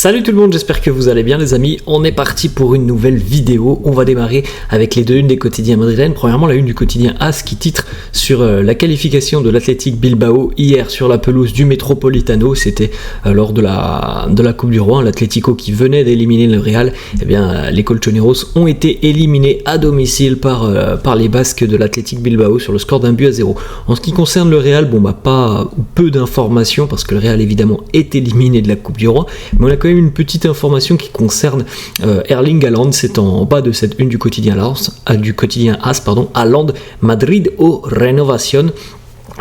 Salut tout le monde, j'espère que vous allez bien les amis. On est parti pour une nouvelle vidéo. On va démarrer avec les deux unes des quotidiens madrilènes. Premièrement, la une du quotidien AS qui titre sur la qualification de l'Athletic Bilbao hier sur la pelouse du Metropolitano. C'était lors de la Coupe du Roi. L'Atlético qui venait d'éliminer le Real. Eh bien, les Colchoneros ont été éliminés à domicile par les Basques de l'Athletic Bilbao sur le score d'1-0. En ce qui concerne le Real, pas peu d'informations parce que le Real évidemment est éliminé de la Coupe du Roi. Mais on a quand même une petite information qui concerne Erling Haaland. C'est en bas de cette une du quotidien AS, Haaland, Madrid o Renovación.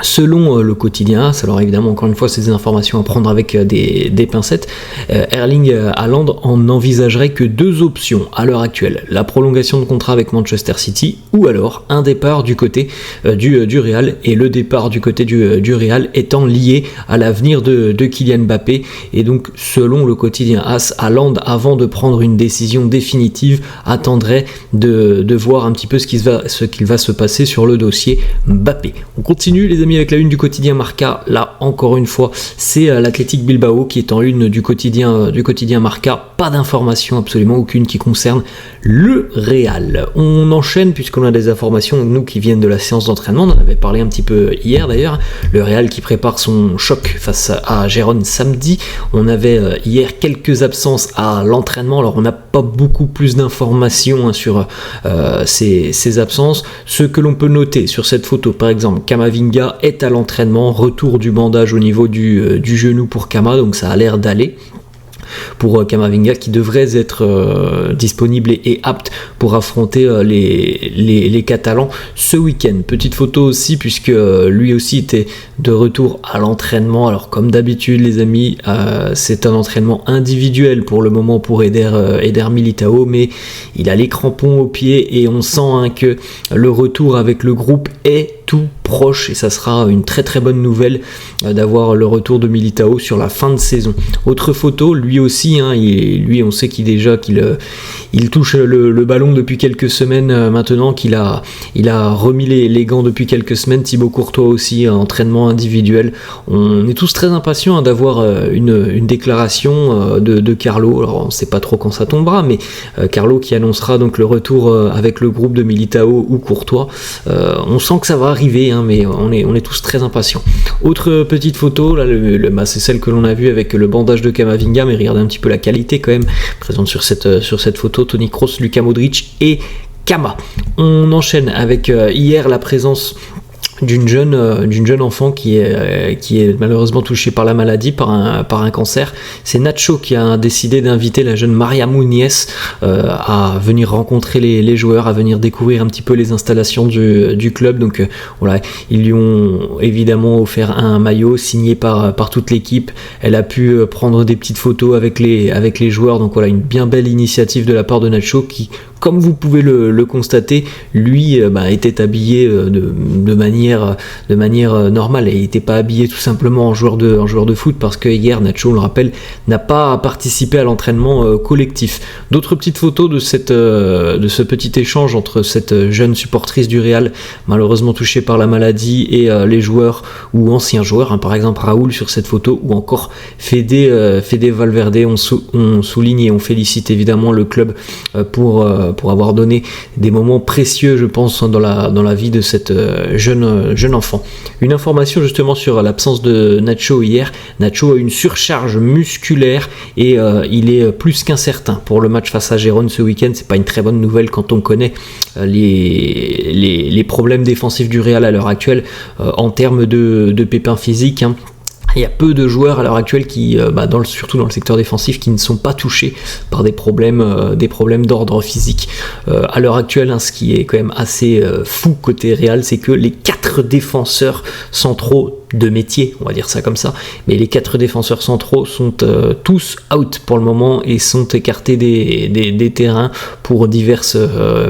Selon le quotidien AS, alors évidemment encore une fois c'est des informations à prendre avec des pincettes, Erling Haaland en envisagerait que deux options à l'heure actuelle: la prolongation de contrat avec Manchester City ou alors un départ du côté du Real, et le départ du côté du Real étant lié à l'avenir de Kylian Mbappé. Et donc selon le quotidien AS, Haaland, avant de prendre une décision définitive, attendrait de voir un petit peu ce qu'il va se passer sur le dossier Mbappé. On continue les amis avec la une du quotidien Marca. Là encore une fois c'est l'Athletic Bilbao qui est en une du quotidien Marca. Pas d'information, absolument aucune, qui concerne le Real. On enchaîne puisqu'on a des informations nous qui viennent de la séance d'entraînement. On en avait parlé un petit peu hier d'ailleurs. Le Real qui prépare son choc face à Gérone samedi. On avait hier quelques absences à l'entraînement. Alors on n'a pas beaucoup plus d'informations sur ces absences. Ce que l'on peut noter sur cette photo, par exemple, Camavinga est à l'entraînement, retour du bandage au niveau du genou pour Cama, donc ça a l'air d'aller pour Camavinga, qui devrait être disponible et apte pour affronter les Catalans ce week-end. Petite photo aussi puisque lui aussi était de retour à l'entraînement. Alors comme d'habitude les amis, c'est un entraînement individuel pour le moment pour Eder Militao, mais il a les crampons aux pieds et on sent que le retour avec le groupe est tout proche, et ça sera une très très bonne nouvelle d'avoir le retour de Militao sur la fin de saison. Autre photo, lui aussi, lui on sait qu'il touche le ballon depuis quelques semaines maintenant, qu'il a remis les gants depuis quelques semaines. Thibaut Courtois aussi, entraînement individuel. On est tous très impatients d'avoir une déclaration de Carlo. Alors on ne sait pas trop quand ça tombera, mais Carlo qui annoncera donc le retour avec le groupe de Militao ou Courtois. On sent que ça va arriver, mais on est tous très impatients. Autre petite photo, là, c'est celle que l'on a vue avec le bandage de Camavinga, mais regardez un petit peu la qualité quand même présente sur cette photo: Toni Kroos, Luka Modric et Cama. On enchaîne avec hier la présence d'une jeune enfant qui est malheureusement touchée par la maladie, par un cancer. C'est Nacho qui a décidé d'inviter la jeune Maria Muniez à venir rencontrer les joueurs, à venir découvrir un petit peu les installations du club. Donc voilà, ils lui ont évidemment offert un maillot signé par toute l'équipe. Elle a pu prendre des petites photos avec les joueurs. Donc voilà, une bien belle initiative de la part de Nacho qui, comme vous pouvez le constater, lui était habillé de manière normale, et il n'était pas habillé tout simplement en joueur de foot, parce que hier Nacho, on le rappelle, n'a pas participé à l'entraînement collectif. D'autres petites photos de ce petit échange entre cette jeune supportrice du Real malheureusement touchée par la maladie et les joueurs ou anciens joueurs, par exemple Raoul sur cette photo, ou encore Fede Valverde. On souligne et on félicite évidemment le club pour avoir donné des moments précieux, je pense, dans la vie de cette jeune enfant. Une information justement sur l'absence de Nacho hier. Nacho a une surcharge musculaire et il est plus qu'incertain pour le match face à Gérone ce week-end. C'est pas une très bonne nouvelle quand on connaît les problèmes défensifs du Real à l'heure actuelle en termes de pépins physiques. Il y a peu de joueurs à l'heure actuelle qui, surtout dans le secteur défensif, qui ne sont pas touchés par des problèmes d'ordre physique. À l'heure actuelle, ce qui est quand même assez fou côté Real, c'est que les 4 défenseurs centraux de métier, on va dire ça comme ça, mais les 4 défenseurs centraux sont tous out pour le moment et sont écartés des terrains pour diverses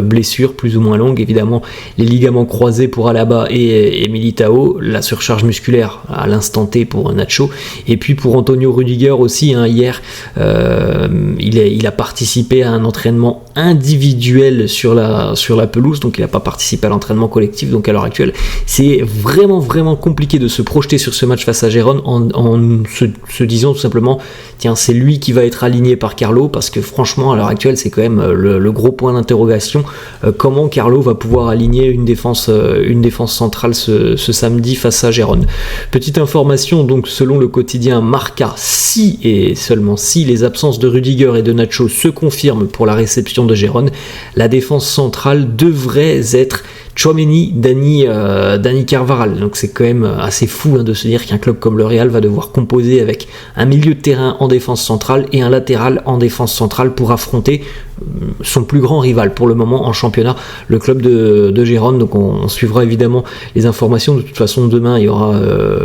blessures plus ou moins longues. Évidemment, les ligaments croisés pour Alaba et Militao, la surcharge musculaire à l'instant T pour Nacho, et puis pour Antonio Rudiger aussi, hier il a participé à un entraînement individuel sur la pelouse, donc il n'a pas participé à l'entraînement collectif. Donc à l'heure actuelle c'est vraiment compliqué de se projeter sur ce match face à Gérone en se disant tout simplement, tiens, c'est lui qui va être aligné par Carlo, parce que franchement à l'heure actuelle c'est quand même le gros point d'interrogation, comment Carlo va pouvoir aligner une défense centrale ce samedi face à Gérone. Petite information, donc selon le quotidien Marca, si et seulement si les absences de Rudiger et de Nacho se confirment pour la réception de Gérone, la défense centrale devrait être Tchouaméni, Dani Carvajal. Donc c'est quand même assez fou de se dire qu'un club comme le Real va devoir composer avec un milieu de terrain en défense centrale et un latéral en défense centrale pour affronter son plus grand rival pour le moment en championnat, le club de Gérone. Donc on suivra évidemment les informations. De toute façon demain il y aura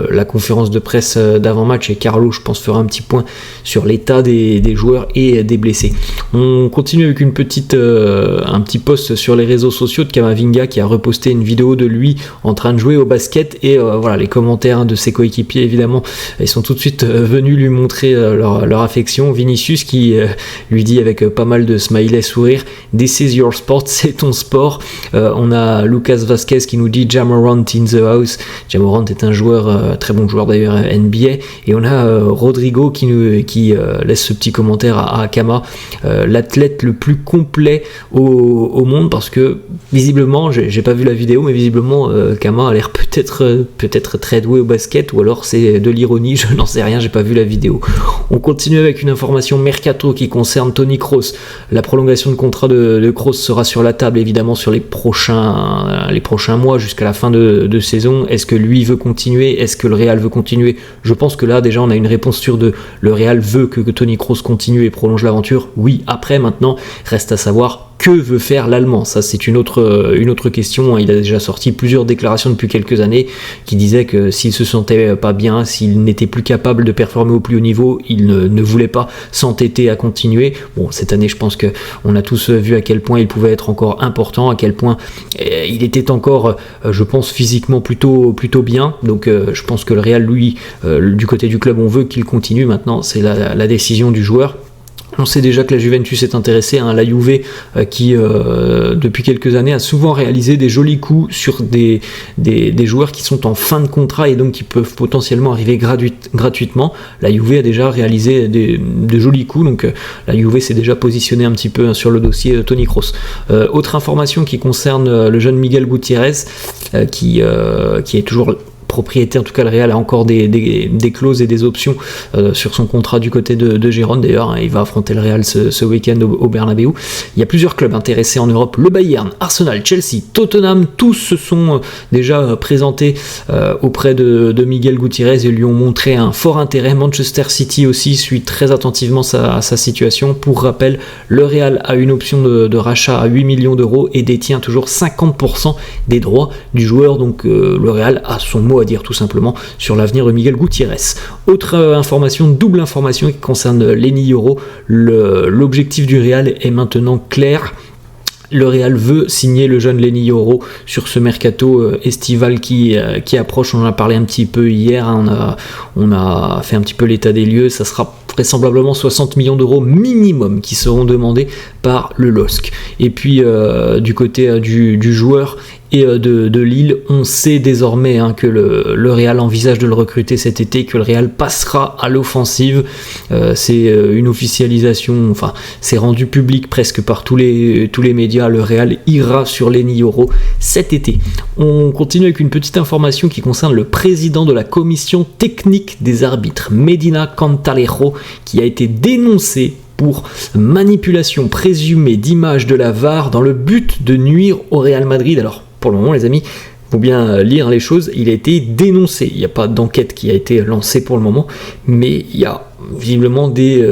la conférence de presse d'avant-match et Carlo, je pense, fera un petit point sur l'état des joueurs et des blessés. On continue avec un petit post sur les réseaux sociaux de Camavinga qui a reposté une vidéo de lui en train de jouer au basket, et voilà, les commentaires de ses coéquipiers évidemment, ils sont tout de suite venus lui montrer leur affection. Vinicius qui lui dit avec pas mal de smiley sourire, "This is your sport", c'est ton sport. On a Lucas Vasquez qui nous dit "Ja Morant in the house". Ja Morant est un joueur, très bon joueur d'ailleurs NBA, et on a Rodrigo qui laisse ce petit commentaire à Kama, l'athlète le plus complet au monde, parce que visiblement, j'ai pas vu la vidéo, mais visiblement Kama a l'air peut-être très doué au basket, ou alors c'est de l'ironie, je n'en sais rien, j'ai pas vu la vidéo. On continue avec une information mercato qui concerne Toni Kroos. La prolongation de contrat de Kroos sera sur la table évidemment sur les prochains mois jusqu'à la fin de saison. Est-ce que lui veut continuer? Est-ce que le Real veut continuer? Je pense que là déjà on a une réponse sûre le Real veut que Toni Kroos continue et prolonge l'aventure. Oui, après maintenant reste à savoir que veut faire l'Allemand. Ça c'est une autre question. Il a déjà sorti plusieurs déclarations depuis quelques années qui disaient que s'il se sentait pas bien, s'il n'était plus capable de performer au plus haut niveau, il ne voulait pas s'entêter à continuer. Bon, cette année je pense qu'on a tous vu à quel point il pouvait être encore important, à quel point il était encore, je pense, physiquement plutôt bien. Donc je pense que le Real, lui, du côté du club, on veut qu'il continue. Maintenant c'est la décision du joueur. On sait déjà que la Juventus est intéressée, la Juve qui depuis quelques années a souvent réalisé des jolis coups sur des joueurs qui sont en fin de contrat et donc qui peuvent potentiellement arriver gratuitement. La Juve a déjà réalisé de jolis coups, donc la Juve s'est déjà positionnée un petit peu sur le dossier Toni Kroos. Autre information qui concerne le jeune Miguel Gutiérrez qui est toujours propriétaire, en tout cas le Real a encore des clauses et des options sur son contrat du côté de Gérone. D'ailleurs, il va affronter le Real ce week-end au Bernabéu. Il y a plusieurs clubs intéressés en Europe, le Bayern, Arsenal, Chelsea, Tottenham, tous se sont déjà présentés auprès de Miguel Gutiérrez et lui ont montré un fort intérêt. Manchester City aussi suit très attentivement sa situation. Pour rappel, le Real a une option de rachat à 8 millions d'euros et détient toujours 50% des droits du joueur, donc le Real a son mot à dire tout simplement sur l'avenir de Miguel Gutiérrez. Autre information, double information qui concerne Leny Yoro. L'objectif du Real est maintenant clair. Le Real veut signer le jeune Leny Yoro sur ce mercato estival qui approche. On en a parlé un petit peu hier, on a fait un petit peu l'état des lieux. Ça sera vraisemblablement 60 millions d'euros minimum qui seront demandés par le LOSC. Et puis du côté du joueur et de Lille, on sait désormais que le Real envisage de le recruter cet été, que le Real passera à l'offensive. C'est une officialisation, enfin c'est rendu public presque par tous les médias. Le Real ira sur Leny Yoro cet été. On continue avec une petite information qui concerne le président de la commission technique des arbitres, Medina Cantalejo, qui a été dénoncé pour manipulation présumée d'images de la VAR dans le but de nuire au Real Madrid. Alors pour le moment les amis, faut bien lire les choses, il a été dénoncé, il n'y a pas d'enquête qui a été lancée pour le moment, mais il y a visiblement des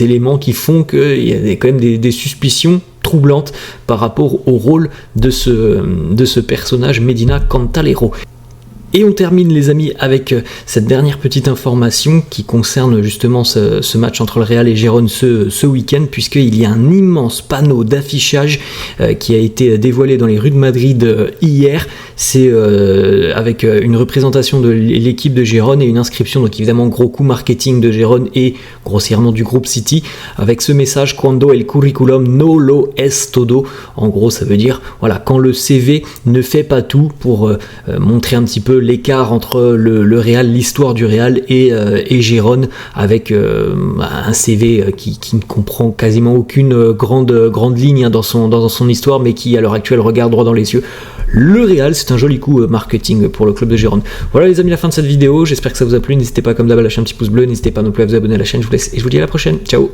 éléments qui font qu'il y a quand même des suspicions troublantes par rapport au rôle de ce personnage Medina Cantalejo. Et on termine les amis avec cette dernière petite information qui concerne justement ce match entre le Real et Gérone ce week-end, puisqu'il y a un immense panneau d'affichage qui a été dévoilé dans les rues de Madrid hier. c'est avec une représentation de l'équipe de Gérone et une inscription, donc évidemment gros coup marketing de Gérone et grossièrement du groupe City, avec ce message Cuando el curriculum no lo es todo. En gros, ça veut dire voilà, quand le CV ne fait pas tout, pour montrer un petit peu l'écart entre le Real, l'histoire du Real et Gérone, avec un CV qui ne comprend quasiment aucune grande ligne dans son histoire, mais qui à l'heure actuelle regarde droit dans les yeux le Real. C'est un joli coup marketing pour le club de Gérone. Voilà les amis, la fin de cette vidéo, j'espère que ça vous a plu. N'hésitez pas comme d'hab à lâcher un petit pouce bleu, n'hésitez pas non plus à vous abonner à la chaîne. Je vous laisse et je vous dis à la prochaine, ciao.